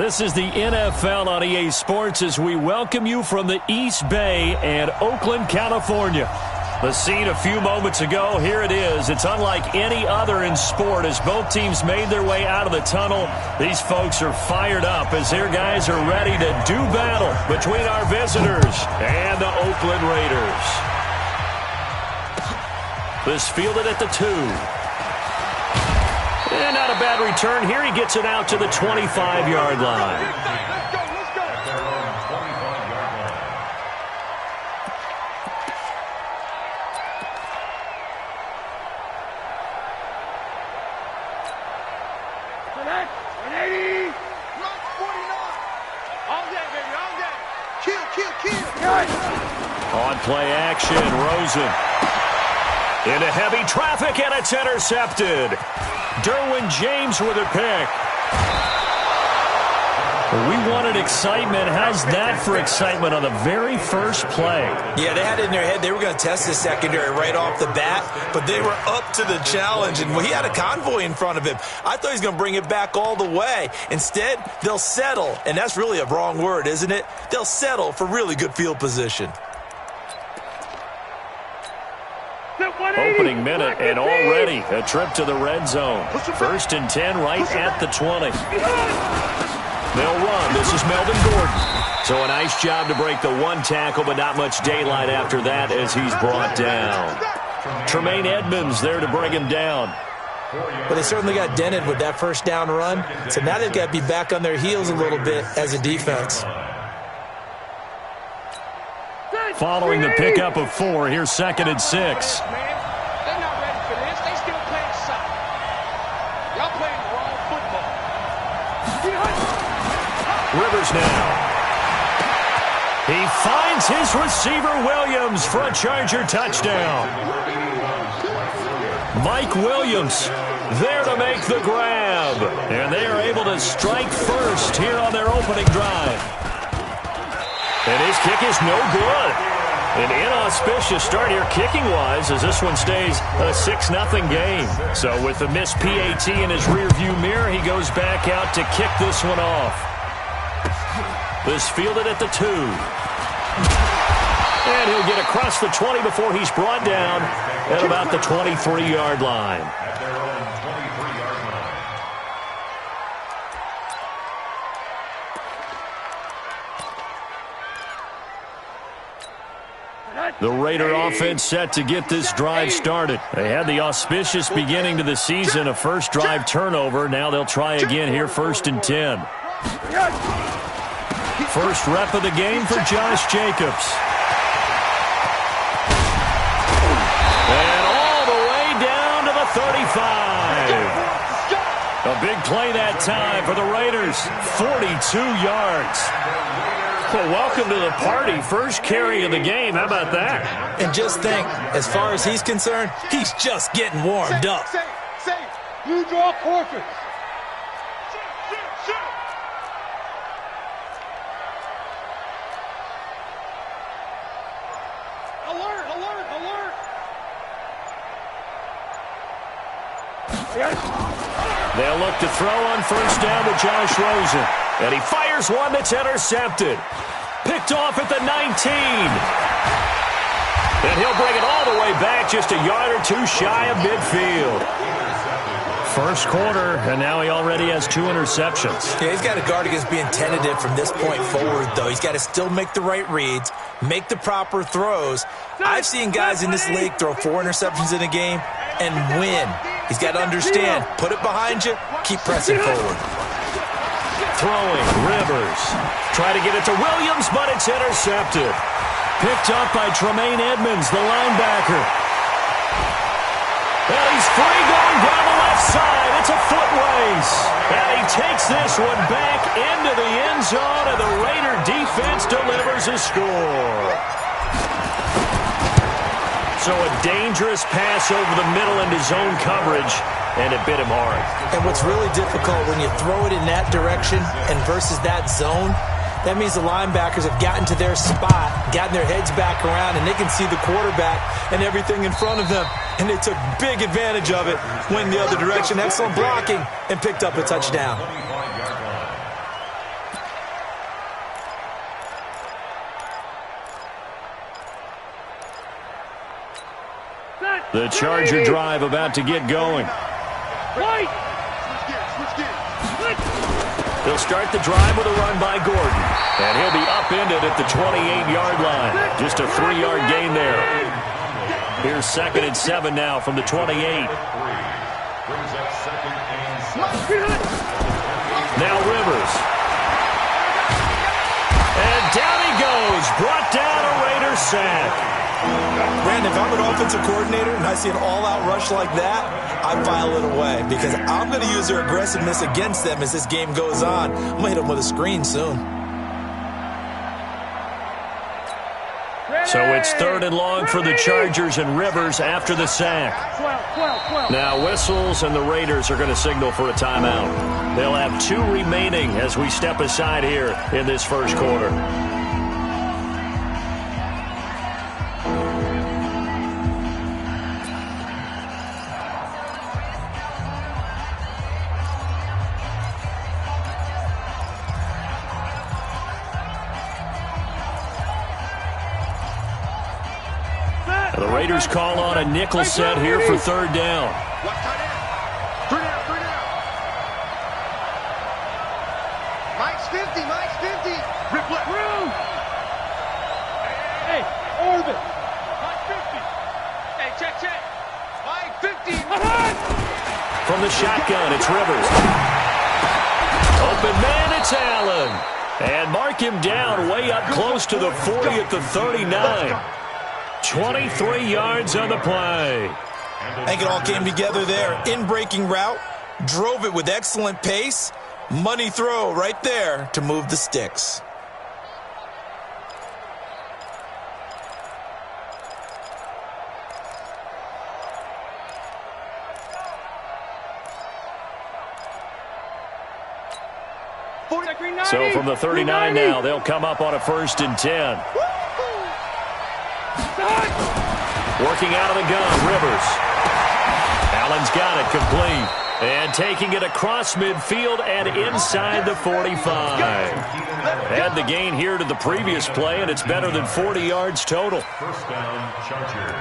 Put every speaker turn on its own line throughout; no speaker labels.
This is the NFL on EA Sports as we welcome you from the East Bay and Oakland, California. The scene a few moments ago, here it is. It's unlike any other in sport as both teams made their way out of the tunnel. These folks are fired up as their guys are ready to do battle between our visitors and the Oakland Raiders. This fielded at the 2. And not a bad return here. He gets it out to the 25-yard line. On play action, Rosen. Into heavy traffic, and it's intercepted. Derwin James with a pick. We wanted excitement. How's that for excitement on the very first play?
Yeah, they had it in their head they were going to test the secondary right off the bat, but they were up to the challenge, and he had a convoy in front of him. I thought he was going to bring it back all the way. Instead, they'll settle, and that's really a wrong word, isn't it? They'll settle for really good field position.
Opening minute, and already a trip to the red zone. 1st and 10 right at the 20. They'll run. This is Melvin Gordon. So a nice job to break the one tackle, but not much daylight after that as he's brought down. Tremaine Edmonds there to bring him down.
But they certainly got dented with that first down run, so now they've got to be back on their heels a little bit as a defense.
Following the pickup of 4, here's 2nd and 6. Rivers now. He finds his receiver Williams for a Charger touchdown. Mike Williams there to make the grab. And they are able to strike first here on their opening drive. And his kick is no good. An inauspicious start here kicking-wise as this one stays a 6-0 game. So with the missed PAT in his rearview mirror, he goes back out to kick this one off. This fielded at the 2. And he'll get across the 20 before he's brought down at about the 23-yard line. The Raider offense set to get this drive started. They had the auspicious beginning to the season, a first drive turnover. Now they'll try again here, 1st and 10. First rep of the game for Josh Jacobs. And all the way down to the 35. A big play that time for the Raiders. 42 yards. Well, welcome to the party. First carry of the game. How about that?
And just think, as far as he's concerned, he's just getting warmed up.
You draw forfeit.
They'll look to throw on first down to Josh Rosen. And he fires one that's intercepted. Picked off at the 19. And he'll bring it all the way back just a yard or 2 shy of midfield. First quarter, and now he already has 2 interceptions.
Yeah, he's got to guard against being tentative from this point forward, though. He's got to still make the right reads, make the proper throws. I've seen guys in this league throw 4 interceptions in a game and win. He's got to understand, put it behind you, keep pressing forward.
Throwing, Rivers. Try to get it to Williams, but it's intercepted. Picked up by Tremaine Edmonds, the linebacker. And he's free going down the left side. It's a foot race. And he takes this one back into the end zone, and the Raider defense delivers a score. So a dangerous pass over the middle into zone coverage, and it bit him hard.
And what's really difficult when you throw it in that direction and versus that zone, that means the linebackers have gotten to their spot, gotten their heads back around, and they can see the quarterback and everything in front of them. And they took big advantage of it, went the other direction, excellent blocking, and picked up a touchdown.
The Charger drive about to get going. They'll start the drive with a run by Gordon. And he'll be upended at the 28-yard line. Just a 3-yard gain there. Here's 2nd and 7 now from the 28. Now Rivers. And down he goes. Brought down a Raider sack.
Brandon, if I'm an offensive coordinator and I see an all-out rush like that, I file it away because I'm going to use their aggressiveness against them as this game goes on. I'm going to hit them with a screen soon.
So it's 3rd and long for the Chargers and Rivers after the sack. Now whistles and the Raiders are going to signal for a timeout. They'll have 2 remaining as we step aside here in this first quarter. The Raiders call on a nickel set here for 3rd down.
Mike's 50. Hey, Orbit. Mike 50. Hey, check. Mike 50.
From the shotgun, it's Rivers. Open man, it's Allen. And mark him down way up close to the 40 at the 39. 23 yards on the play.
I think it all came together there. In-breaking route, drove it with excellent pace. Money throw right there to move the sticks.
So from the 39 now, they'll come up on a 1st and 10. Working out of the gun, Rivers. Allen's got it complete. And taking it across midfield and inside the 45. Had the gain here to the previous play, and it's better than 40 yards total.
First down, Chargers.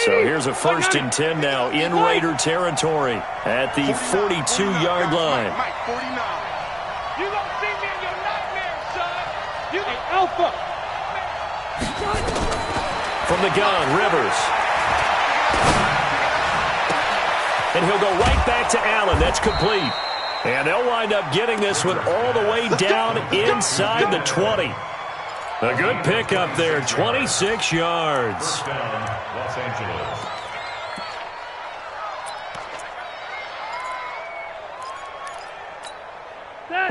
So here's a 1st and 10 now in Raider territory at the 42-yard line.
You don't see me in your nightmares, son. You the alpha.
From the gun, Rivers. And he'll go right back to Allen. That's complete. And they'll wind up getting this one all the way down inside the 20. A good pickup there, 26 yards.
First down, Los Angeles.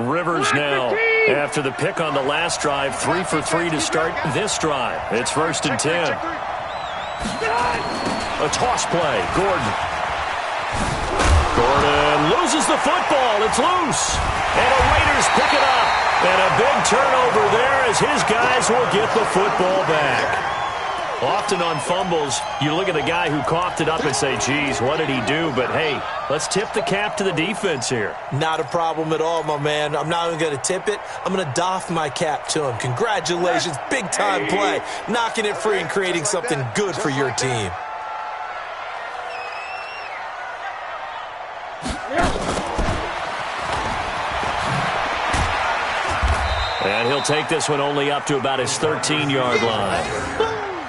Rivers now, after the pick on the last drive, 3 for 3 to start this drive. It's 1st and 10. A toss play, Gordon. Gordon loses the football. It's loose. And the Raiders pick it up. And a big turnover there as his guys will get the football back. Often on fumbles, you look at the guy who coughed it up and say, geez, what did he do? But, hey, let's tip the cap to the defense here.
Not a problem at all, my man. I'm not even going to tip it. I'm going to doff my cap to him. Congratulations. Big-time play. Knocking it free and creating something good for your team.
And he'll take this one only up to about his 13-yard line.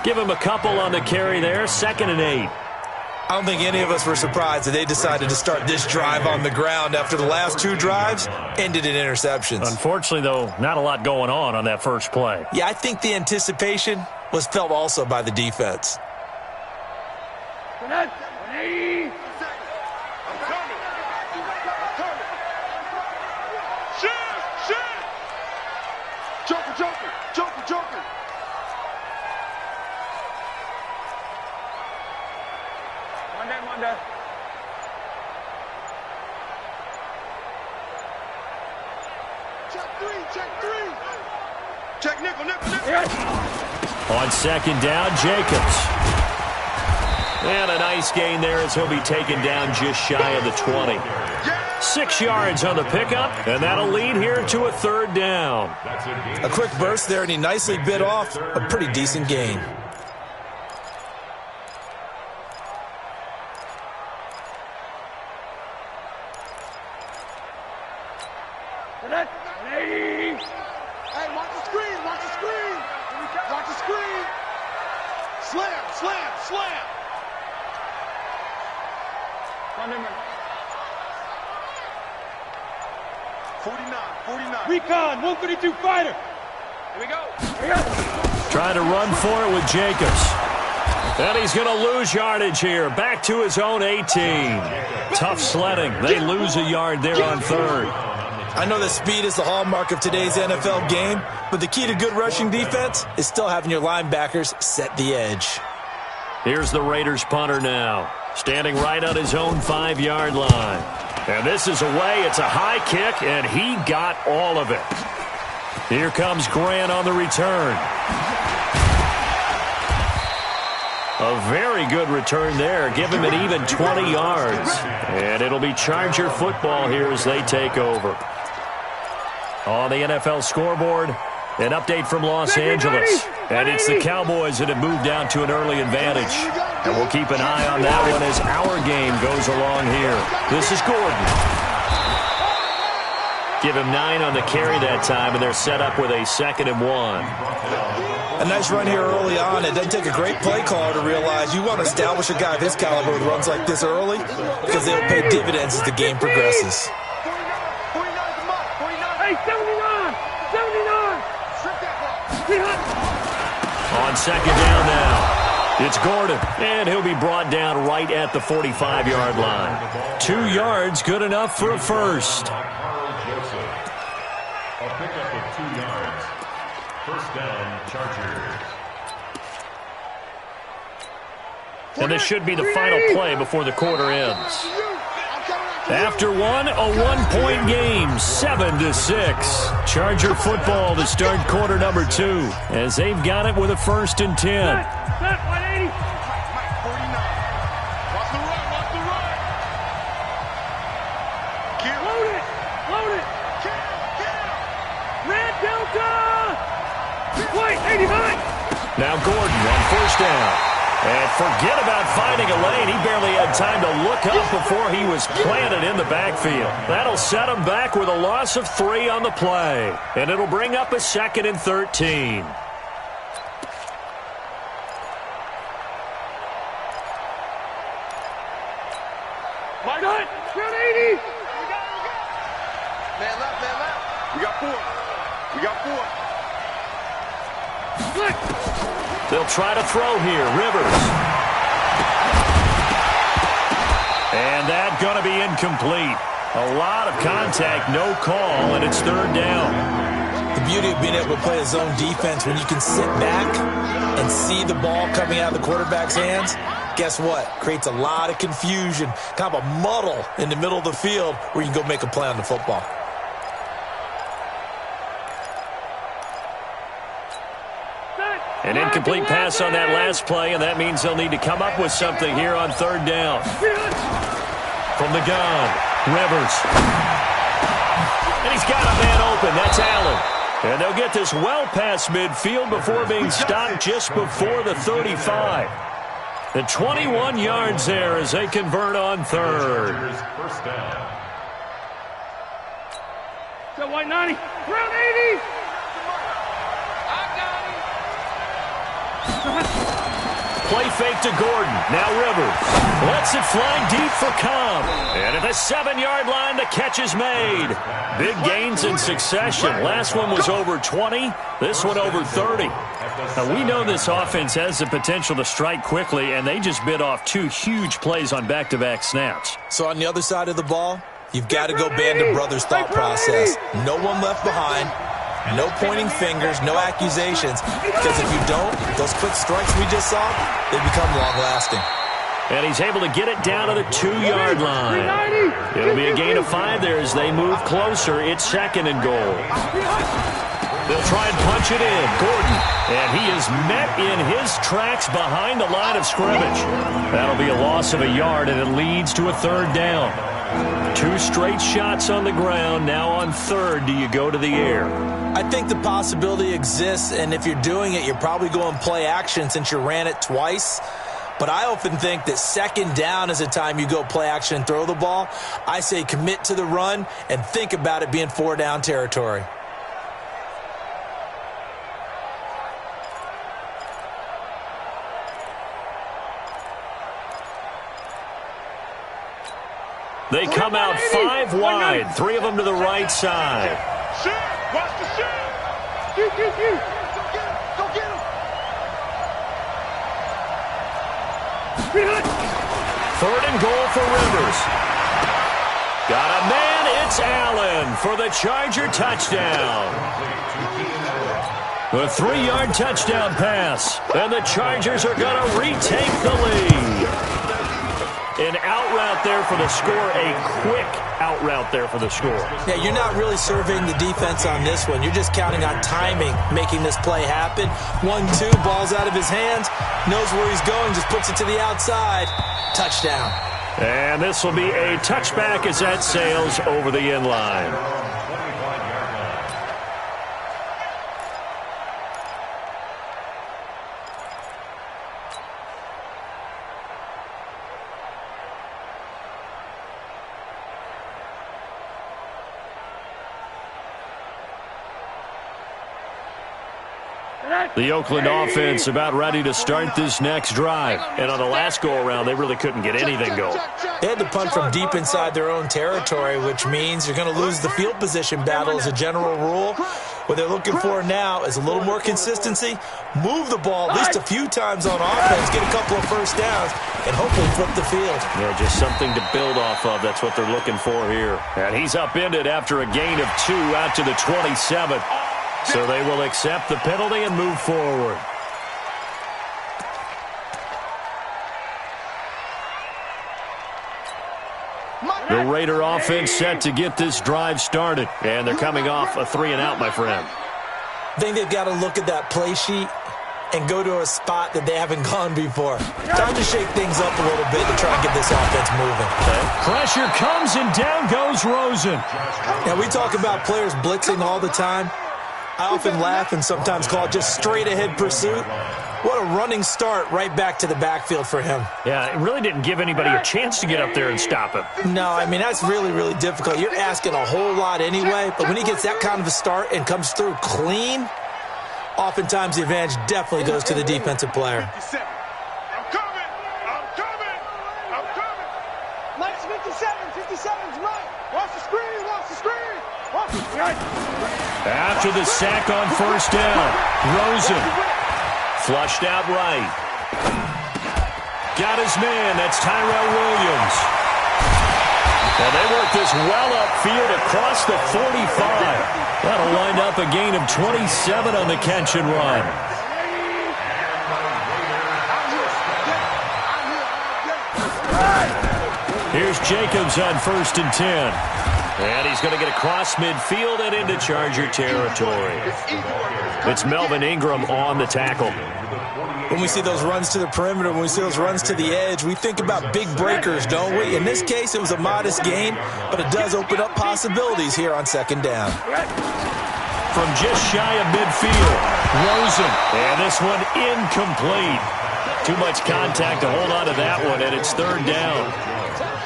Give him a couple on the carry there, 2nd and 8.
I don't think any of us were surprised that they decided to start this drive on the ground after the last 2 drives ended in interceptions.
Unfortunately, though, not a lot going on that first play.
Yeah, I think the anticipation was felt also by the defense.
Joker. Monday. Check three. Check nickel.
On 2nd down, Jacobs. And a nice gain there as he'll be taken down just shy of the 20. 6 yards on the pickup, and that'll lead here to a 3rd down.
A quick burst there, and he nicely bit off a pretty decent gain.
Hey, watch the screen, watch the screen. Watch the screen. Slam, slam, slam. 49. Recon, 132 fighter. Here we go.
Trying to run for it with Jacobs. And he's going to lose yardage here. Back to his own 18. Tough sledding. They lose a yard there on 3rd.
I know that speed is the hallmark of today's NFL game, but the key to good rushing defense is still having your linebackers set the edge.
Here's the Raiders punter now, standing right on his own 5-yard line. And this is away. It's a high kick, and he got all of it. Here comes Grant on the return. A very good return there. Give him an even 20 yards. And it'll be Charger football here as they take over. On the NFL scoreboard, an update from Los Angeles. And it's the Cowboys that have moved down to an early advantage. And we'll keep an eye on that one as our game goes along here. This is Gordon. Give him 9 on the carry that time, and they're set up with a 2nd and 1.
A nice run here early on. It doesn't take a great play caller to realize you want to establish a guy of his caliber with runs like this early because they'll pay dividends as the game progresses.
Hey, 79! 79!
On 2nd down now, it's Gordon, and he'll be brought down right at the 45-yard line. 2 yards, good enough for a first.
A pickup of 2 yards. 1st down, Chargers.
And this should be the final play before the quarter ends. After one, a 1-point game, 7-6. Charger football to start quarter number 2, as they've got it with a 1st and 10.
Set, 180. 49. Watch the run, watch the run. Load it, load it. Red Delta. Wait, 89.
Now Gordon on 1st down. And forget about finding a lane. He barely had time to look up before he was planted in the backfield. That'll set him back with a loss of 3 on the play. And it'll bring up a 2nd and 13.
My God, round 80. Man left, man left. We got 4. Look.
They'll try to throw here. Rivers. And that's going to be incomplete. A lot of contact, no call, and it's 3rd down.
The beauty of being able to play a zone defense when you can sit back and see the ball coming out of the quarterback's hands, guess what? Creates a lot of confusion, kind of a muddle in the middle of the field where you can go make a play on the football.
An incomplete pass on that last play, and that means they'll need to come up with something here on 3rd down. From the gun, Rivers. And he's got a man open. That's Allen. And they'll get this well past midfield before being stopped just before the 35. The 21 yards there as they convert on 3rd.
1st down.
Go white 90. Round 80.
Play fake to Gordon. Now Rivers. Lets it fly deep for Cobb. And at the 7-yard line, the catch is made. Big gains in succession. Last one was over 20. This one over 30. Now, we know this offense has the potential to strike quickly, and they just bit off 2 huge plays on back-to-back snaps.
So on the other side of the ball, you've got to go band of brothers thought process. No one left behind. No pointing fingers, no accusations, because if you don't, those quick strikes we just saw, they become long-lasting.
And he's able to get it down to the 2-yard line. It'll be a gain of 5 there as they move closer. It's 2nd and goal. They'll try and punch it in. Gordon, and he is met in his tracks behind the line of scrimmage. That'll be a loss of a yard, and it leads to a 3rd down. 2 straight shots on the ground. Now on third, do you go to the air?
I think the possibility exists, and if you're doing it, you're probably going play action since you ran it twice. But I often think that second down is a time you go play action and throw the ball. I say commit to the run and think about it being 4-down territory.
They come out 5 wide, 3 of them to the right side.
Watch the shit! Go get him! Go get him!
Third and goal for Rivers. Got a man, it's Allen for the Charger touchdown. A 3-yard touchdown pass, and the Chargers are going to retake the lead. An out route there for the score, a quick out route there for the score.
Yeah, you're not really surveying the defense on this one. You're just counting on timing, making this play happen. 1-2, ball's out of his hands, knows where he's going, just puts it to the outside. Touchdown.
And this will be a touchback as that sails over the end line. The Oakland offense about ready to start this next drive. And on the last go-around, they really couldn't get anything going.
They had to punt from deep inside their own territory, which means you're going to lose the field position battle as a general rule. What they're looking for now is a little more consistency, move the ball at least a few times on offense, get a couple of first downs, and hopefully flip the field.
Yeah, just something to build off of. That's what they're looking for here. And he's upended after a gain of 2 out to the 27. So they will accept the penalty and move forward. The Raider offense set to get this drive started. And they're coming off a 3-and-out, my friend.
I think they've got to look at that play sheet and go to a spot that they haven't gone before. Time to shake things up a little bit to try and get this offense moving.
Okay. Pressure comes and down goes Rosen.
Now, we talk about players blitzing all the time. I often laugh and sometimes call it just straight-ahead pursuit. What a running start right back to the backfield for him.
Yeah, it really didn't give anybody a chance to get up there and stop him.
No, I mean, that's really, really difficult. You're asking a whole lot anyway, but when he gets that kind of a start and comes through clean, oftentimes the advantage definitely goes to the defensive player.
57. I'm coming! I'm coming! I'm coming! Minus 57. 57's right. Watch the screen. Watch the screen. Watch the screen.
After the sack on first down, Rosen flushed out right. Got his man. That's Tyrell Williams. And they work this well upfield across the 45. That'll wind up a gain of 27 on the catch and run. Here's Jacobs on 1st and 10. And he's going to get across midfield and into Charger territory. It's Melvin Ingram on the tackle.
When we see those runs to the perimeter, when we see those runs to the edge, we think about big breakers, don't we? In this case, it was a modest gain, but it does open up possibilities here on 2nd down.
From just shy of midfield, Rosen. And this one incomplete. Too much contact to hold on to that one, and it's 3rd down.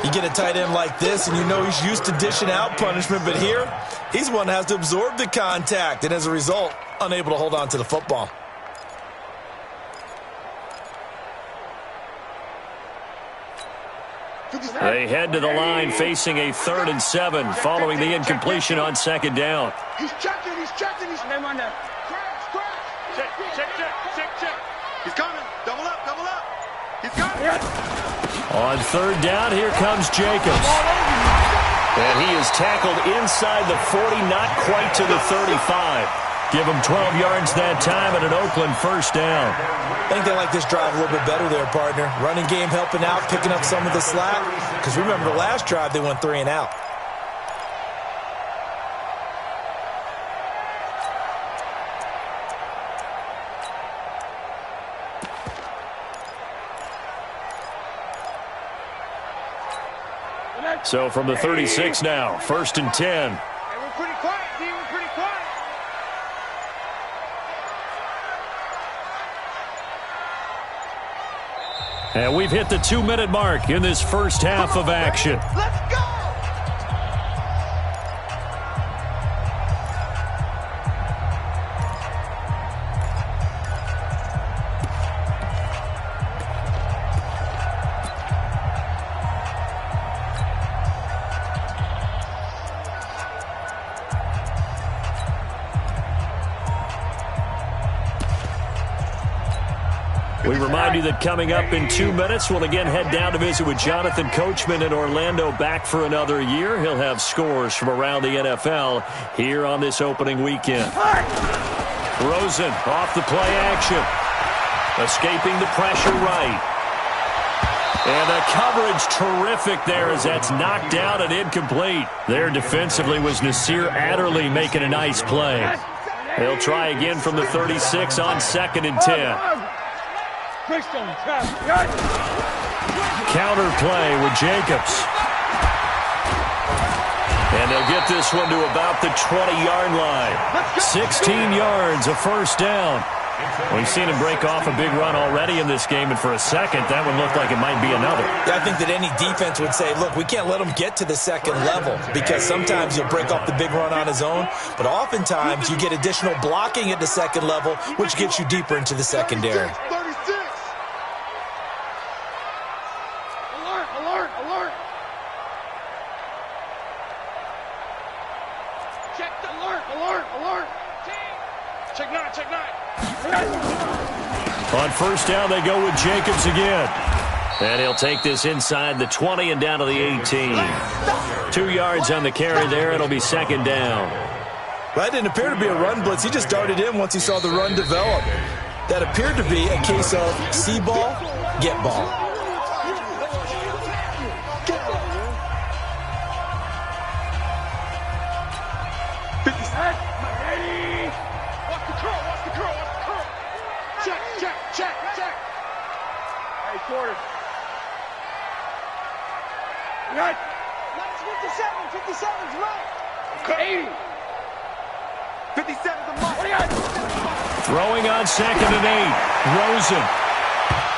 You get a tight end like this, and you know he's used to dishing out punishment, but here, he's the one that has to absorb the contact, and as a result, unable to hold on to the football.
They head to the line facing a 3rd and 7 following the incompletion on 2nd down.
He's checking. He's checking. He's name on there. Crash. Check. He's coming. Double up. He's coming.
On 3rd down, here comes Jacobs. And he is tackled inside the 40, not quite to the 35. Give him 12 yards that time and an Oakland 1st down.
I think they like this drive a little bit better there, partner. Running game helping out, picking up some of the slack. Because remember the last drive, they went 3-and-out.
So from the 36 now, 1st and 10.
Hey, we're pretty quiet, D. We're pretty quiet.
And we've hit the 2-minute mark in this first half of action.
Let's go!
We remind you that coming up in 2 minutes, we'll again head down to visit with Jonathan Coachman in Orlando, back for another year. He'll have scores from around the NFL here on this opening weekend. Rosen off the play action. Escaping the pressure right. And the coverage terrific there as that's knocked down and incomplete. There defensively was Nasir Adderley making a nice play. They'll try again from the 36 on 2nd and 10. Counter play with Jacobs. And they'll get this one to about the 20-yard line. 16 yards, a first down. We've seen him break off a big run already in this game, and for a second, that one looked like it might be another.
Yeah, I think that any defense would say, look, we can't let him get to the second level because sometimes he'll break off the big run on his own, but oftentimes you get additional blocking at the second level, which gets you deeper into the secondary.
36. Alert, alert, alert. Check the alert, alert, alert. Check 9, check 9.
On first down, they go with Jacobs again. And he'll take this inside the 20 and down to the 18. 2 yards on the carry there. It'll be 2nd down.
Well, that didn't appear to be a run blitz. He just darted in once he saw the run develop. That appeared to be a case of see ball, get ball.
Quarter. Right. That's 57. 57's right. 80. 57's the mark.
Throwing on 2nd and 8. Rosen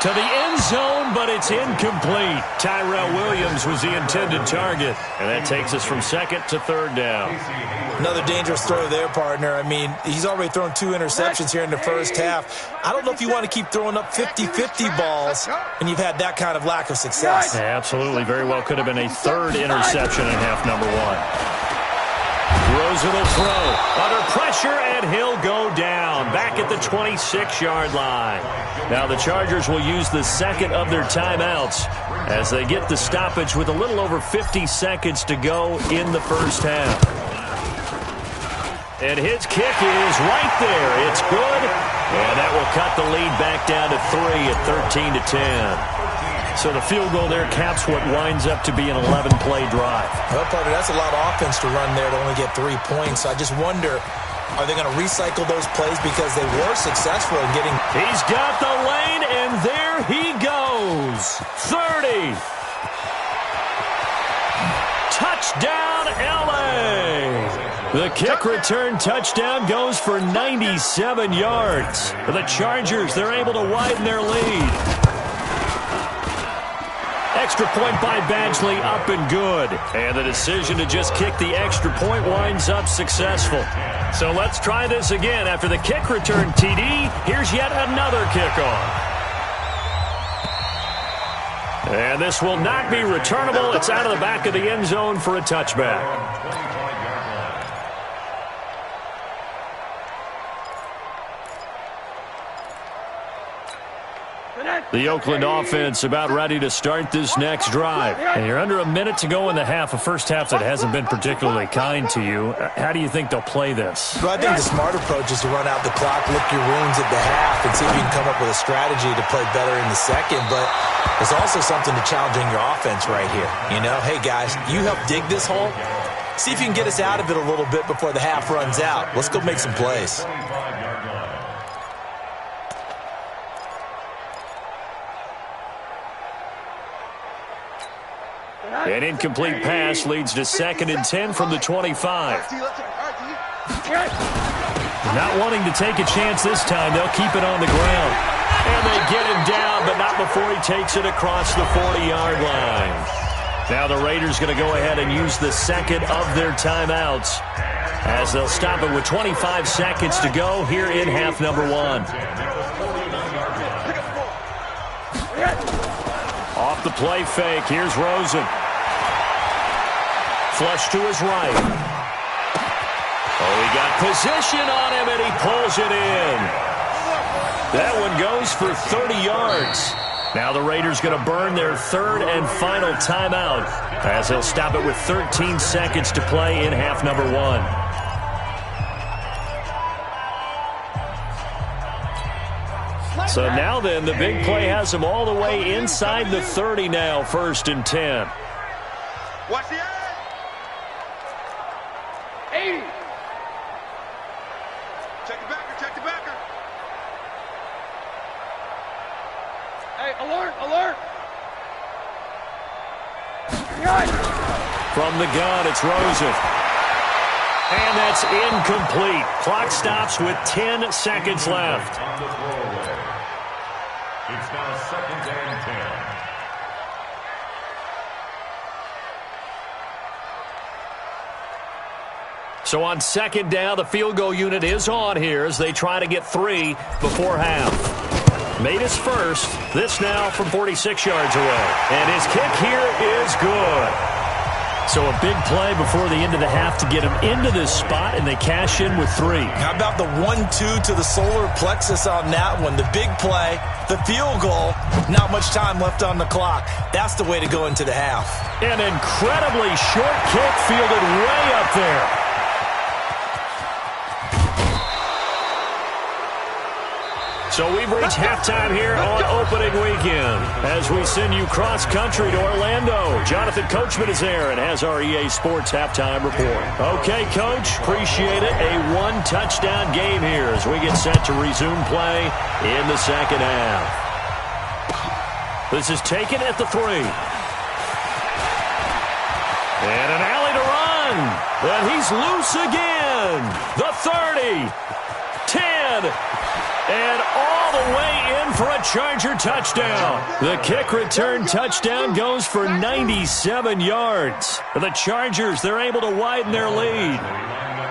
to the end zone, but it's incomplete. Tyrell Williams was the intended target. And that takes us from 2nd to 3rd down.
Another dangerous throw there, partner. I mean, he's already thrown 2 interceptions here in the first half. I don't know if you want to keep throwing up 50-50 balls, and you've had that kind of lack of success.
Yeah, absolutely. Very well could have been a 3rd interception in half number 1. Rosen will throw. Under pressure, and he'll go down. Back at the 26-yard line. Now the Chargers will use the 2nd of their timeouts as they get the stoppage with a little over 50 seconds to go in the first half. And his kick is right there. It's good. And that will cut the lead back down to 3 at 13-10. So the field goal there caps what winds up to be an 11-play drive.
Well, partner, that's a lot of offense to run there to only get 3 points. I just wonder, are they going to recycle those plays because they were successful in getting...
He's got the lane, and there he goes. 30. Touchdown, L.A. The kick return touchdown goes for 97 yards. For the Chargers, they're able to widen their lead. Extra point by Badgley, up and good. And the decision to just kick the extra point winds up successful. So let's try this again. After the kick return TD, here's yet another kickoff. And this will not be returnable. It's out of the back of the end zone for a touchback. The Oakland offense about ready to start this next drive. And you're under a minute to go in the half, a first half that hasn't been particularly kind to you. How do you think they'll play this?
Well, I think the smart approach is to run out the clock, lick your wounds at the half, and see if you can come up with a strategy to play better in the second. But there's also something to challenging your offense right here. You know, hey, guys, you help dig this hole. See if you can get us out of it a little bit before the half runs out. Let's go make some plays.
An incomplete pass leads to 2nd and 10 from the 25. Not wanting to take a chance this time, they'll keep it on the ground. And they get him down, but not before he takes it across the 40-yard line. Now the Raiders going to go ahead and use the second of their timeouts as they'll stop it with 25 seconds to go here in half number 1. Off the play fake, here's Rosen. Flush to his right. Oh, he got position on him, and he pulls it in. That one goes for 30 yards. Now the Raiders going to burn their 3rd and final timeout as they'll stop it with 13 seconds to play in half number 1. So now then, the big play has them all the way inside the 30 now, 1st and 10.
Watch the edge. 80. Check the backer, check the backer. Hey, alert, alert.
From the gun, it's Rosen. And that's incomplete. Clock stops with 10 seconds left.
It's now 2nd and 10.
So on 2nd down, the field goal unit is on here as they try to get 3 before half. Made his first. This now from 46 yards away. And his kick here is good. So a big play before the end of the half to get him into this spot, and they cash in with 3.
How about the 1-2 to the solar plexus on that one? The big play, the field goal, not much time left on the clock. That's the way to go into the half.
An incredibly short kick fielded way up there. So we've reached halftime here on opening weekend as we send you cross-country to Orlando. Jonathan Coachman is there and has our EA Sports halftime report. Okay, Coach, appreciate it. A 1-touchdown game here as we get set to resume play in the 2nd half. This is taken at the 3. And an alley to run. And he's loose again. The 30. 10. And all the way in for a Charger touchdown. The kick return touchdown goes for 97 yards. The Chargers, they're able to widen their lead.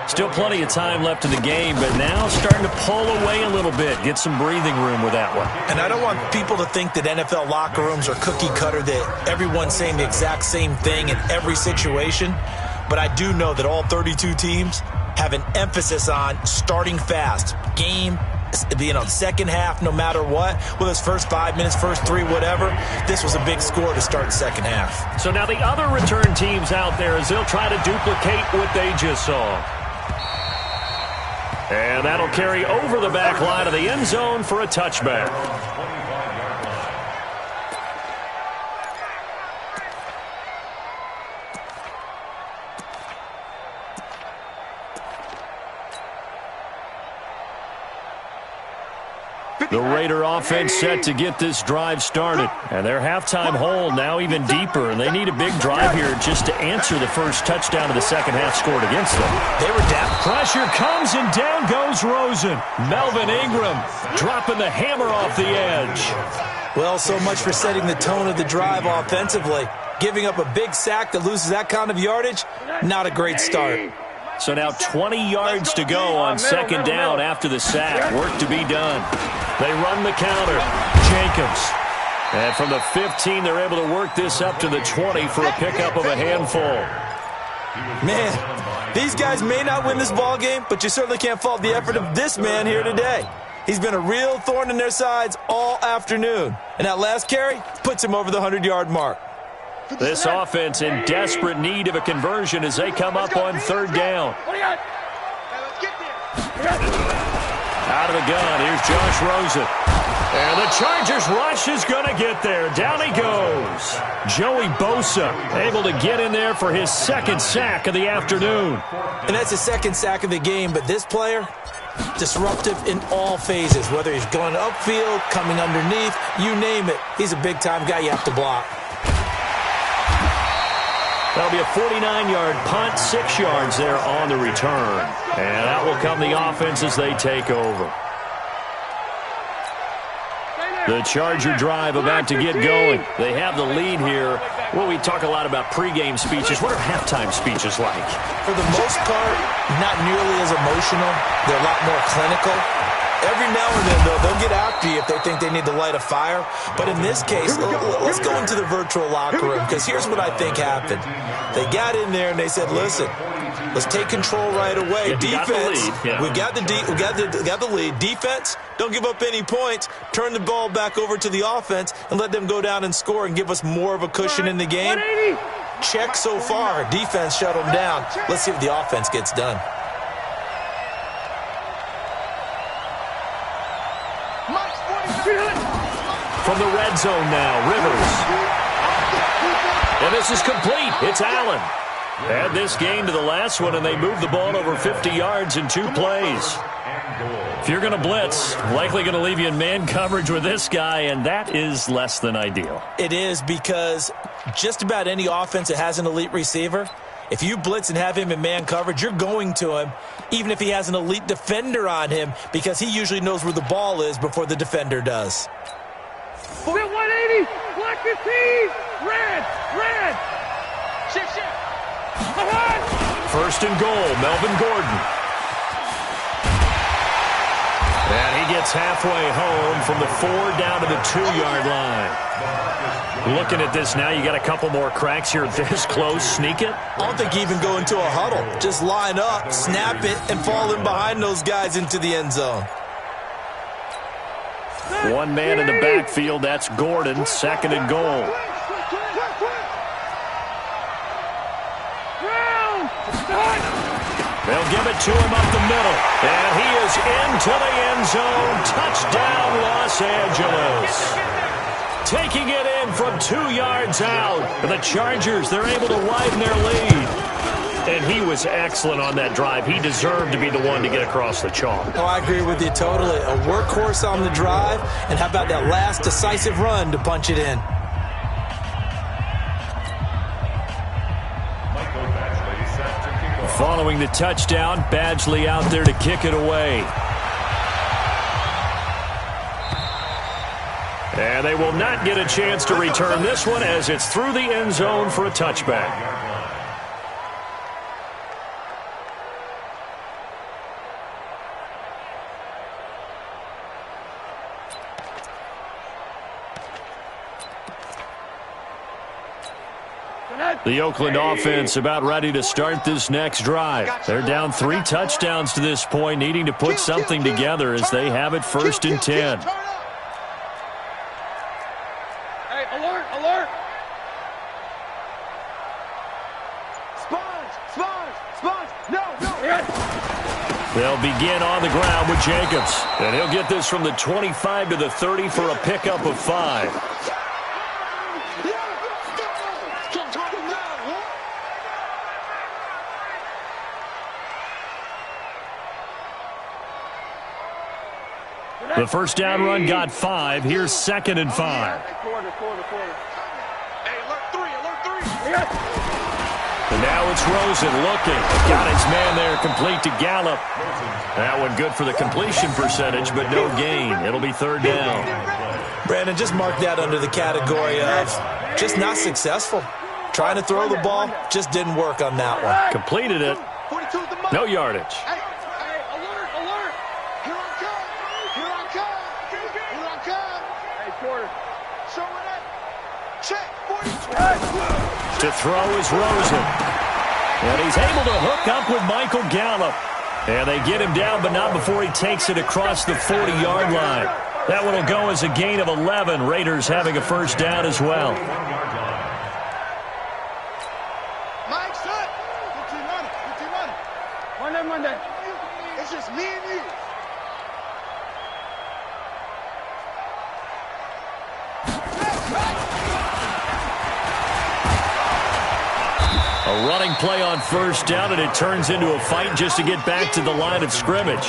Still plenty of time left in the game, but now starting to pull away a little bit. Get some breathing room with that one.
And I don't want people to think that NFL locker rooms are cookie cutter, that everyone's saying the exact same thing in every situation. But I do know that all 32 teams have an emphasis on starting fast. Game, second half, no matter what, whether it's first 5 minutes, first 3, whatever, this was a big score to start the second half.
So now the other return teams out there as they'll try to duplicate what they just saw. And that'll carry over the back line of the end zone for a touchback. The Raider offense set to get this drive started. And their halftime hole now even deeper. And they need a big drive here just to answer the first touchdown of the second half scored against them.
They were down.
Pressure comes and down goes Rosen. Melvin Ingram dropping the hammer off the edge.
Well, so much for setting the tone of the drive offensively. Giving up a big sack that loses that kind of yardage, not a great start.
So now 20 yards to go on second down after the sack. Work to be done. They run the counter. Jacobs. And from the 15, they're able to work this up to the 20 for a pickup of a handful.
Man, these guys may not win this ball game, but you certainly can't fault the effort of this man here today. He's been a real thorn in their sides all afternoon. And that last carry puts him over the 100-yard mark.
This offense in desperate need of a conversion as they come up on third down. Out of the gun, here's Josh Rosen. And the Chargers rush is going to get there. Down he goes. Joey Bosa able to get in there for his second sack of the afternoon.
And that's his second sack of the game, but this player, disruptive in all phases, whether he's going upfield, coming underneath, you name it. He's a big-time guy you have to block.
That'll be a 49-yard punt, 6 yards there on the return. And that will come the offense as they take over. The Charger drive about to get going. They have the lead here. Well, we talk a lot about pregame speeches. What are halftime speeches like?
For the most part, not nearly as emotional. They're a lot more clinical. Every now and then, though, they'll get after you if they think they need to light a fire. But in this case, let's go into the virtual locker room, because here's what I think happened. They got in there and they said, listen, let's take control right away. Defense, we got the lead. Defense, don't give up any points. Turn the ball back over to the offense and let them go down and score and give us more of a cushion in the game. Check so far. Defense shut them down. Let's see if the offense gets done.
From the red zone now, Rivers. And this is complete. It's Allen. Add this game to the last one, and they move the ball over 50 yards in 2 plays. If you're going to blitz, likely going to leave you in man coverage with this guy, and that is less than ideal.
It is, because just about any offense that has an elite receiver, if you blitz and have him in man coverage, you're going to him, even if he has an elite defender on him, because he usually knows where the ball is before the defender does.
180, black 15, red. Shift.
First and goal, Melvin Gordon. And he gets halfway home from the 4 down to the 2-yard line. Looking at this now, you got a couple more cracks here this close. Sneak it?
I don't think you even go into a huddle. Just line up, snap it, and fall in behind those guys into the end zone.
One man in the backfield, that's Gordon, second and goal. They'll give it to him up the middle. And he is into the end zone. Touchdown, Los Angeles. Taking it in from 2 yards out. And the Chargers, they're able to widen their lead. And he was excellent on that drive. He deserved to be the one to get across the chalk.
Oh, I agree with you totally. A workhorse on the drive. And how about that last decisive run to punch it in?
Following the touchdown, Badgley out there to kick it away. And they will not get a chance to return this one as it's through the end zone for a touchback. The Oakland offense about ready to start this next drive. They're down 3 touchdowns to this point, needing to put something together as they have it 1st and 10.
Hey, alert! Sponge! No!
They'll begin on the ground with Jacobs. And he'll get this from the 25 to the 30 for a pickup of 5. The first down run got 5. Here's 2nd and 5.
Quarter. Hey, alert 3.
And now it's Rosen looking. Got his man there complete to Gallup. That one good for the completion percentage, but no gain. It'll be 3rd down.
Brandon, just mark that under the category of just not successful. Trying to throw the ball, just didn't work on that one.
Completed it. No yardage. To throw is Rosen. And he's able to hook up with Michael Gallup. And they get him down, but not before he takes it across the 40-yard line. That one will go as a gain of 11. Raiders having a first down as well.
Mike, son! Get your money. Monday. It's just me and you.
A running play on first down, and it turns into a fight just to get back to the line of scrimmage.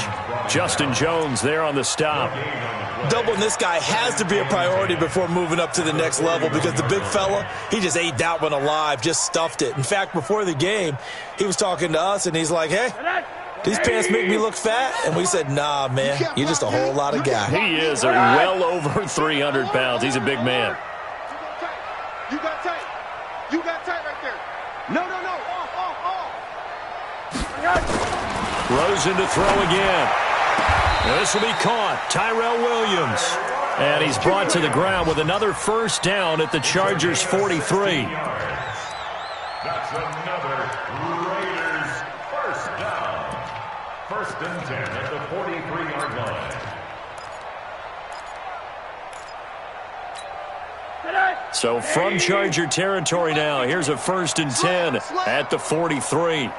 Justin Jones there on the stop.
doubling this guy has to be a priority before moving up to the next level because the big fella, he just ate that one alive, just stuffed it. In fact, before the game, he was talking to us, and he's like, hey, these pants make me look fat. And we said, nah, man, you're just a whole lot of guy.
He is well over 300 pounds. He's a big man.
You got tight. You got tight right there. No. Off.
Rosen to throw again. Now this will be caught. Tyrell Williams. And he's brought to the ground with another first down at the Chargers' 43.
That's another Raiders first down. 1st and 10 at the 43-yard line.
So from Charger territory now, here's a 1st and 10 at the 43.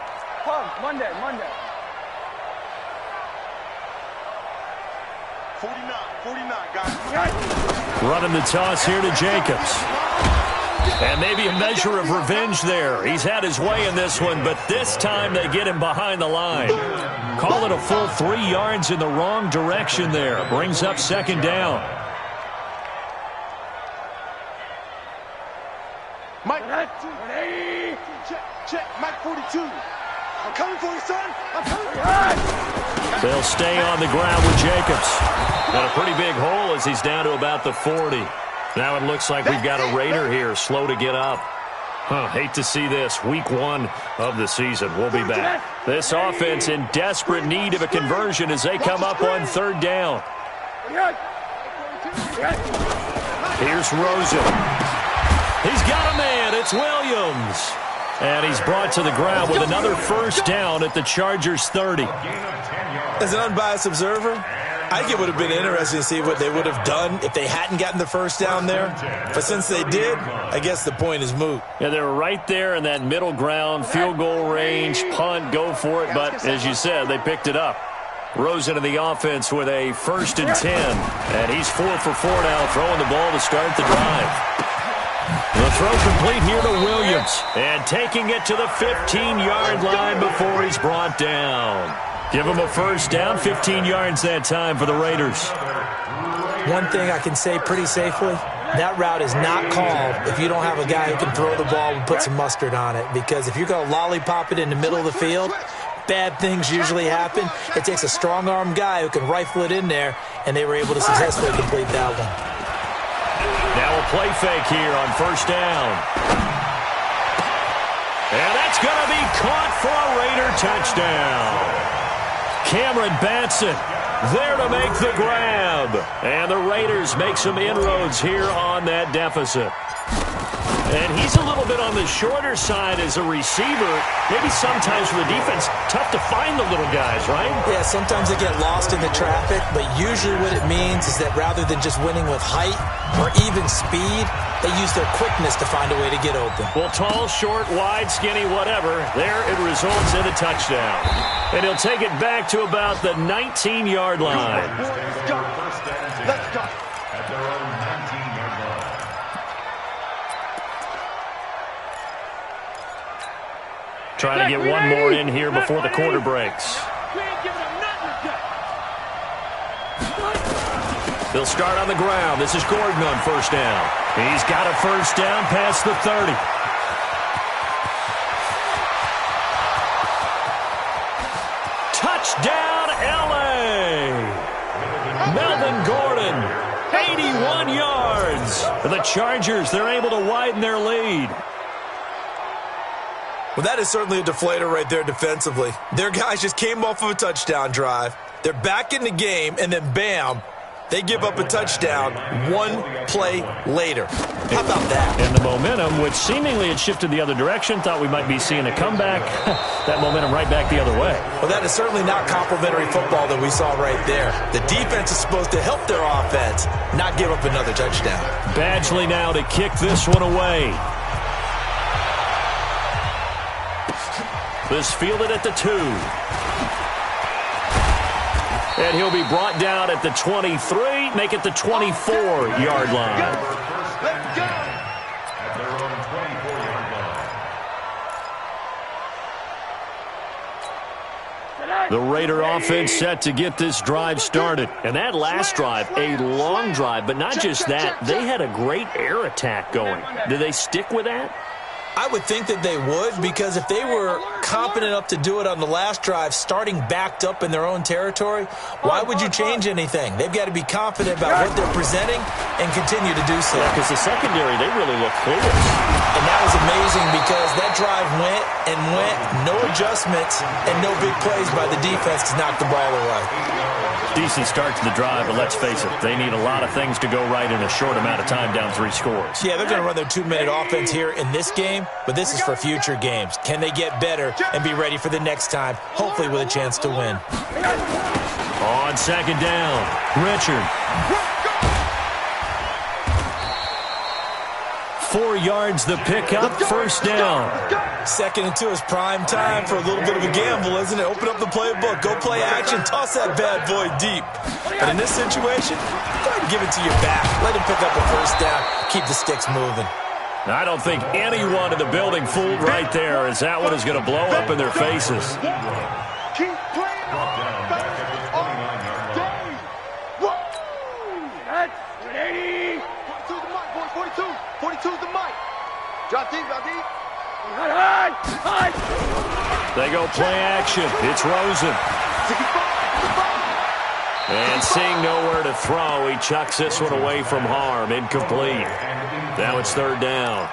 Monday. 49, guys.
Running the toss here to Jacobs. And maybe a measure of revenge there. He's had his way in this one, but this time they get him behind the line. Call it a full 3 yards in the wrong direction there. Brings up 2nd down.
Mike, check. Mike 42. I'm coming for you, son. I'm coming for you.
They'll stay on the ground with Jacobs. Got a pretty big hole as he's down to about the 40. Now it looks like we've got a Raider here, slow to get up. Hate to see this. Week 1 of the season. We'll be back. This offense in desperate need of a conversion as they come up on 3rd down. Here's Rosen. He's got a man. It's Williams. And he's brought to the ground with another first down at the Chargers' 30.
As an unbiased observer, I think it would have been interesting to see what they would have done if they hadn't gotten the first down there. But since they did, I guess the point is moot.
Yeah, they were right there in that middle ground, field goal range, punt, go for it. But as you said, they picked it up. Rosen in the offense with a 1st and 10. And he's 4 for 4 now, throwing the ball to start the drive. The throw complete here to Williams. And taking it to the 15-yard line before he's brought down. Give him a first down, 15 yards that time for the Raiders.
One thing I can say pretty safely, that route is not called if you don't have a guy who can throw the ball and put some mustard on it. Because if you're going to lollipop it in the middle of the field, bad things usually happen. It takes a strong-arm guy who can rifle it in there, and they were able to successfully complete that one.
Now a play fake here on first down. And that's going to be caught for a Raider touchdown. Cameron Batson there to make the grab. And the Raiders make some inroads here on that deficit. And he's a little bit on the shorter side as a receiver. Maybe sometimes for the defense, tough to find the little guys, right?
Yeah, sometimes they get lost in the traffic, but usually what it means is that rather than just winning with height or even speed, they use their quickness to find a way to get open.
Well, tall, short, wide, skinny, whatever, there it results in a touchdown. And he'll take it back to about the 19-yard line.
Let's go.
At their own 19-yard line.
Trying to get one more in here before the quarter breaks. They'll start on the ground. This is Gordon on first down. He's got a first down past the 30. Touchdown, L.A. Melvin Gordon, 81 yards. For the Chargers, they're able to widen their lead.
Well, that is certainly a deflator right there defensively. Their guys just came off of a touchdown drive. They're back in the game, and then bam, they give up a touchdown one play later. How about that?
And the momentum, which seemingly had shifted the other direction, thought we might be seeing a comeback. That momentum right back the other way.
Well, that is certainly not complimentary football that we saw right there. The defense is supposed to help their offense, not give up another touchdown.
Badgley now to kick this one away. This fielded at the 2. And he'll be brought down at the 23, make it the 24-yard line.
Let's go.
At their own 24-yard
The Raider offense set to get this drive started. And that last drive, a long drive, but not just that. They had a great air attack going. Do they stick with that?
I would think that they would, because if they were competent enough to do it on the last drive, starting backed up in their own territory, why would you change anything? They've got to be confident about what they're presenting and continue to do so.
Yeah, because the secondary, they really look clueless.
And that was amazing because that drive went and went, no adjustments, and no big plays by the defense to knock the ball away.
Decent start to the drive, but let's face it, they need a lot of things to go right in a short amount of time, down 3 scores.
Yeah, they're going to run their 2-minute offense here in this game, but this is for future games. Can they get better and be ready for the next time, hopefully with a chance to win?
On second down, Richard. 4 yards the pickup, first down.
2nd and 2 is prime time for a little bit of a gamble, isn't it? Open up the playbook, go play action, toss that bad boy deep. But in this situation, go ahead and give it to your back. Let him pick up a first down, keep the sticks moving.
I don't think anyone in the building fooled right there, as that one is going to blow up in their faces.
Keep playing on first all day. Whoa! That's 80. 42 the mic, boy. 42. 42's the mic. Drop deep, drop deep.
They go play action. It's Rosen.
65.
And seeing nowhere to throw, he chucks this one away from harm. Incomplete. Now it's 3rd down.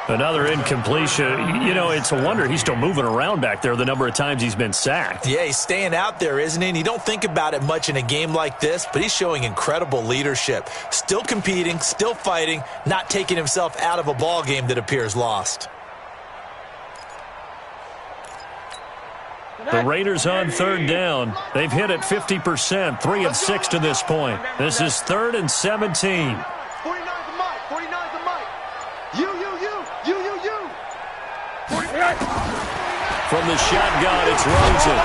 Another incompletion. You know, it's a wonder he's still moving around back there the number of times he's been sacked.
Yeah, he's staying out there, isn't he? And you don't think about it much in a game like this, but he's showing incredible leadership. Still competing, still fighting, not taking himself out of a ball game that appears lost.
The Raiders on 3rd down. They've hit it 50%, 3 of 6 to this point. This is 3rd and 17.
49's the mic. 49's the mic. You. 49.
From the shotgun, it's Rosen.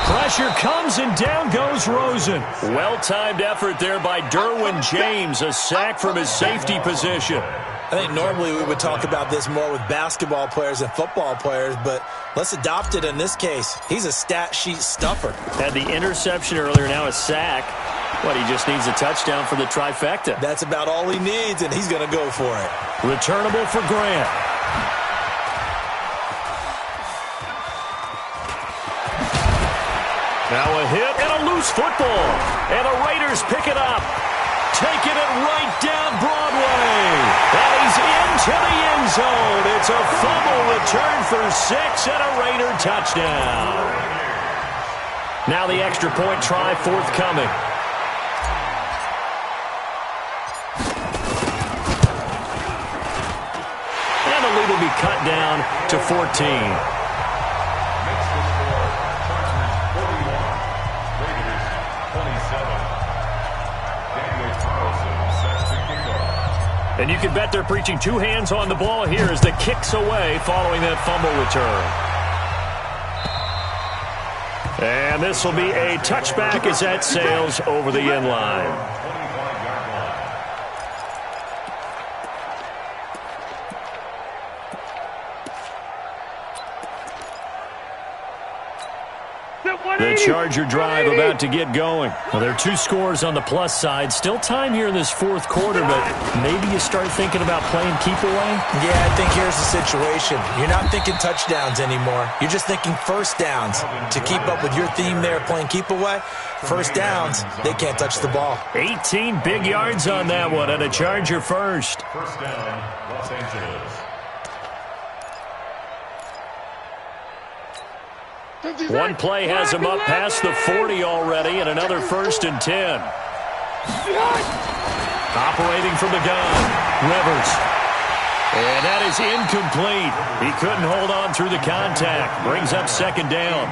Pressure comes, and down goes Rosen. Well-timed effort there by Derwin James, a sack from his safety position.
I think normally we would talk about this more with basketball players and football players, but let's adopt it in this case. He's a stat sheet stuffer.
Had the interception earlier, now a sack. What, he just needs a touchdown for the trifecta.
That's about all he needs, and he's going to go for it.
Returnable for Grant. Now a hit and a loose football. And the Raiders pick it up. Taking it right down Broadway. And he's into the end zone. It's a fumble return for 6 and a Raider touchdown. Now the extra point try forthcoming. And the lead will be cut down to 14. And you can bet they're preaching 2 hands on the ball here as the kick's away following that fumble return. And this will be a touchback as that sails over the end line. The Charger drive about to get going. Well, there are 2 scores on the plus side. Still time here in this 4th quarter, but maybe you start thinking about playing keep away?
Yeah, I think here's the situation. You're not thinking touchdowns anymore. You're just thinking first downs. To keep up with your theme there, playing keep away, first downs, they can't touch the ball.
18 big yards on that one, and a Charger first.
First down, Los Angeles.
One play has him up past the 40 already, and another 1st and 10. Operating from the gun, Rivers. And that is incomplete. He couldn't hold on through the contact. Brings up 2nd down.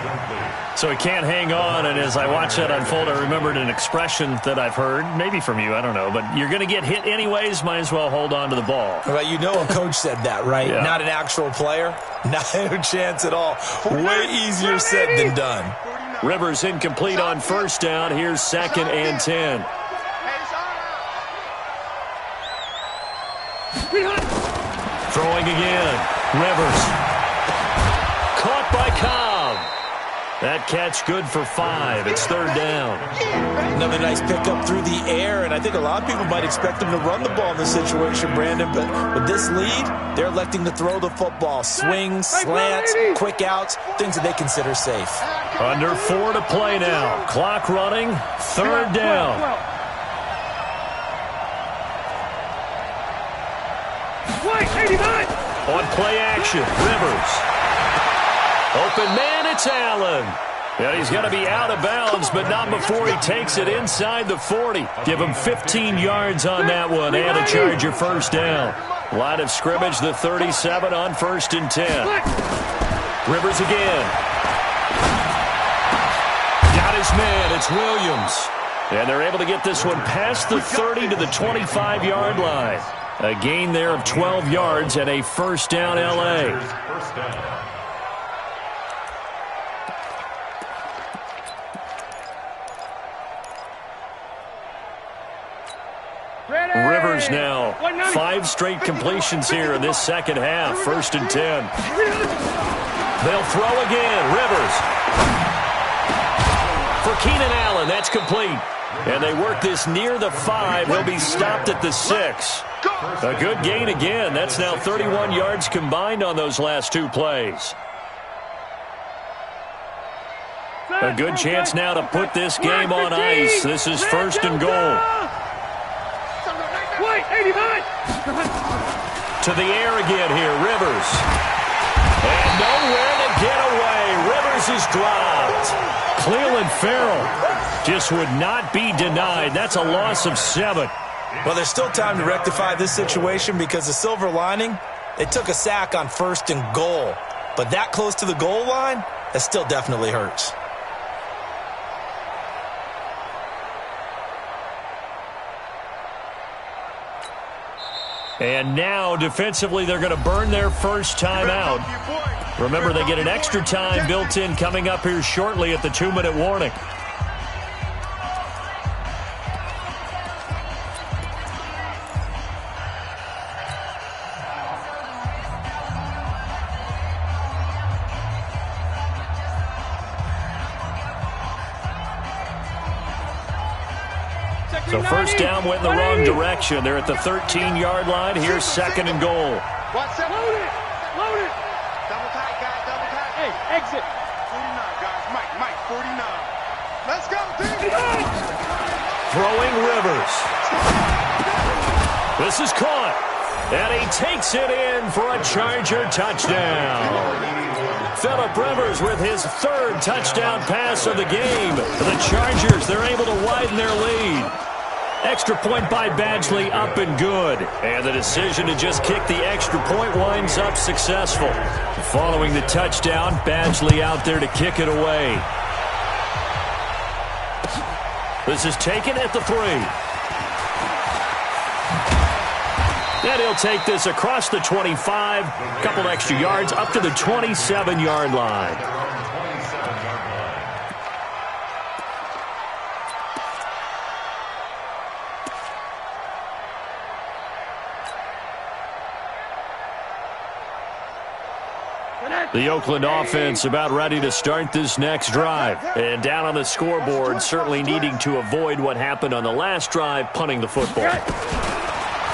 So he can't hang on, and as I watched that unfold, I remembered an expression that I've heard, maybe from you, I don't know, but you're going to get hit anyways, might as well hold on to the ball.
Well, you know a coach said that, right?
Yeah.
Not an actual player. Not a chance at all. Way easier said than done.
Rivers incomplete on 1st down. Here's 2nd and 10. Throwing again. Rivers. Caught by Cobb. That catch good for 5. It's third down.
Another nice pickup through the air, and I think a lot of people might expect them to run the ball in this situation, Brandon, but with this lead, they're electing to throw the football. Swings, slants, quick outs, things that they consider safe.
Under 4 to play now. Clock running, third down. On play action, Rivers. Open man, it's Allen. Yeah, he's got to be out of bounds, but not before he takes it inside the 40. Give him 15 yards on that one and a Charger first down. Line of scrimmage, the 37 on 1st and 10. Rivers again. Got his man, it's Williams. And they're able to get this one past the 30 to the 25-yard line. A gain there of 12 yards and a first down, L.A.
First down.
Rivers now. 5 straight completions here in this second half. 1st and 10. They'll throw again. Rivers. For Keenan Allen, that's complete. And they work this near the 5. He'll be stopped at the 6. A good gain again. That's now 31 yards combined on those last 2 plays. A good chance now to put this game on ice. This is 1st and goal. To the air again here, Rivers. And nowhere to get away. Rivers is dropped. Cleveland Farrell just would not be denied. That's a loss of 7.
Well, there's still time to rectify this situation because the silver lining, they took a sack on 1st and goal. But that close to the goal line, that still definitely hurts.
And now, defensively, they're going to burn their first time out. Remember, they get an extra time built in coming up here shortly at the 2-minute warning. So first down went in the wrong direction. They're at the 13-yard line. Here's 2nd and goal.
Load it. Load it. Double tight, guys. Double tight. Hey, exit. 49, guys. Mike, 49. Let's go, team.
Throwing Rivers. This is caught. And he takes it in for a Charger touchdown. Phillip Rivers with his 3rd touchdown pass of the game. The Chargers, they're able to widen their lead. Extra point by Badgley, up and good. And the decision to just kick the extra point winds up successful. Following the touchdown, Badgley out there to kick it away. This is taken at the 3. And he'll take this across the 25. A couple extra yards up to the 27-yard line. The Oakland offense about ready to start this next drive. And down on the scoreboard, certainly needing to avoid what happened on the last drive, punting the football.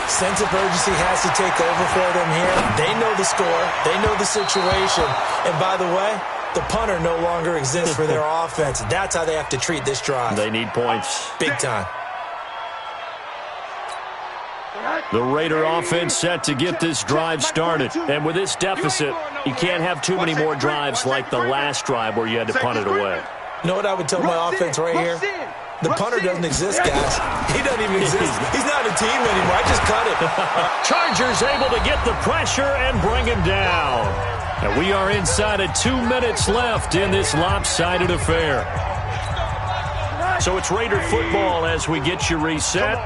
Sense of urgency has to take over for them here. They know the score. They know the situation. And by the way, the punter no longer exists for their offense. That's how they have to treat this drive.
They need points.
Big time.
The Raider offense set to get this drive started. And with this deficit, you can't have too many more drives like the last drive where you had to punt it away.
You know what I would tell my offense right here? The punter doesn't exist, guys. He doesn't even exist. He's not a team anymore. I just cut it.
Chargers able to get the pressure and bring him down. And we are inside of 2 minutes left in this lopsided affair. So it's Raider football as we get you reset.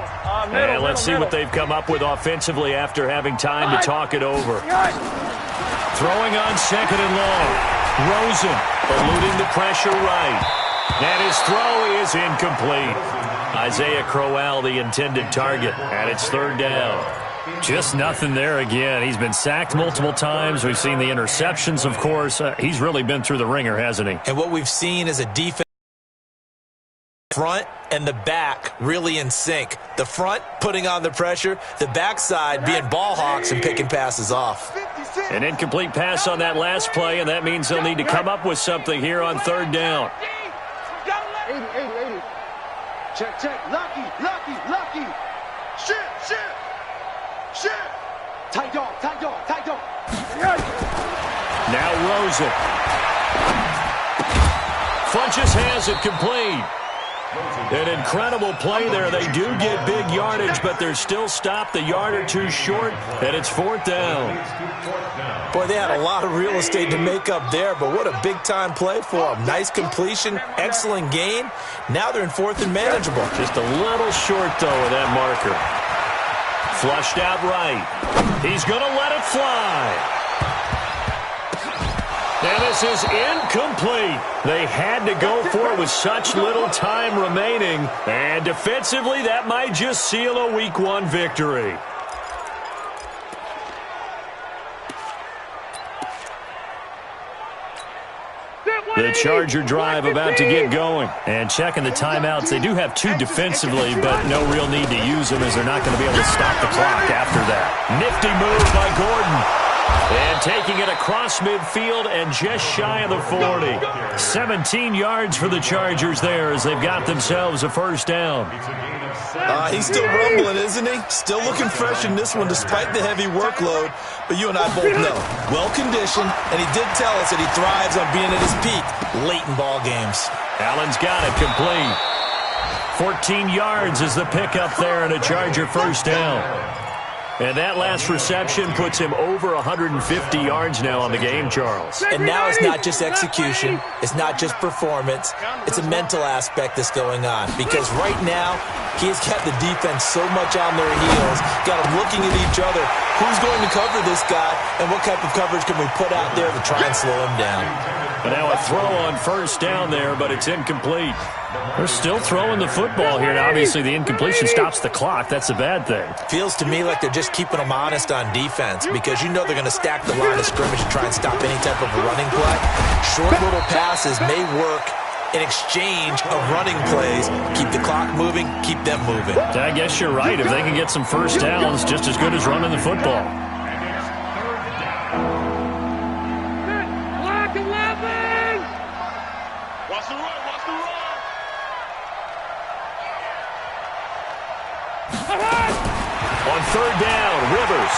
And let's see what they've come up with offensively after having time to talk it over. Throwing on 2nd and long. Rosen eluding the pressure right. And his throw is incomplete. Isaiah Crowell, the intended target, and it's 3rd down. Just nothing there again. He's been sacked multiple times. We've seen the interceptions, of course. He's really been through the ringer, hasn't he?
And what we've seen is a defense front and the back really in sync. The front putting on the pressure, the backside being ball hawks and picking passes off.
An incomplete pass on that last play, and that means they'll need to come up with something here on third down.
80. Check. Lucky. Shit. Tight dog.
Now Rosen. Funches has it complete. An incredible play there. They do get big yardage, but they're still stopped a yard or two short, and it's fourth down.
Boy, they had a lot of real estate to make up there, but what a big-time play for them. Nice completion, excellent gain. Now they're in fourth and manageable.
Just a little short, though, of that marker. Flushed out right. He's going to let it fly. And this is incomplete. They had to go for it with such little time remaining. And defensively, that might just seal a Week 1 victory. The Charger drive about to get going. And checking the timeouts. They do have two defensively, but no real need to use them as they're not going to be able to stop the clock after that. Nifty move by Gordon. And taking it across midfield and just shy of the 40. 17 yards for the Chargers there as they've got themselves a first down.
He's still rumbling, isn't he? Still looking fresh in this one despite the heavy workload. But you and I both know, well-conditioned, and he did tell us that he thrives on being at his peak late in ball games.
Allen's got it complete. 14 yards is the pickup there and a Charger first down. And that last reception puts him over 150 yards now on the game, Charles.
And now it's not just execution. It's not just performance. It's a mental aspect that's going on. Because right now, he has kept the defense so much on their heels, got them looking at each other. Who's going to cover this guy, and what type of coverage can we put out there to try and slow him down?
And now a throw on first down there, but it's incomplete. They're still throwing the football here. Now, obviously, the incompletion stops the clock. That's a bad thing.
Feels to me like they're just keeping them honest on defense because you know they're going to stack the line of scrimmage and try and stop any type of a running play. Short little passes may work in exchange of running plays. Keep the clock moving, keep them moving.
I guess you're right. If they can get some first downs, just as good as running the football. On third down, Rivers.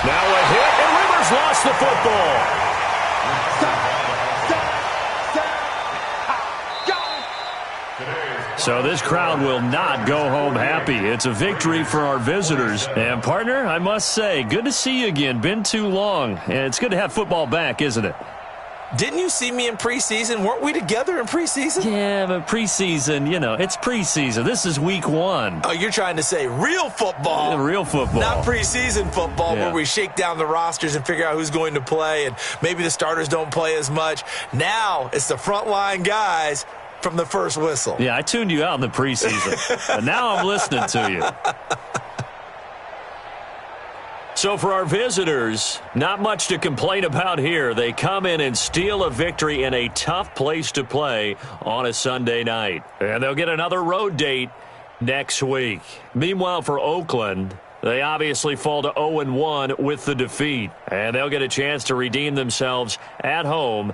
Now a hit, and Rivers lost the football. So this crowd will not go home happy. It's a victory for our visitors. And, partner, I must say, good to see you again. Been too long. And it's good to have football back, isn't it?
Didn't you see me in preseason? Weren't we together in preseason?
Yeah, but preseason, you know, it's preseason. This is week 1.
Oh, you're trying to say real football.
Yeah, real football.
Not preseason football where we shake down the rosters and figure out who's going to play, and maybe the starters don't play as much. Now it's the frontline guys from the first whistle.
Yeah, I tuned you out in the preseason. And now I'm listening to you. So for our visitors, not much to complain about here. They come in and steal a victory in a tough place to play on a Sunday night. And they'll get another road date next week. Meanwhile, for Oakland, they obviously fall to 0-1 with the defeat. And they'll get a chance to redeem themselves at home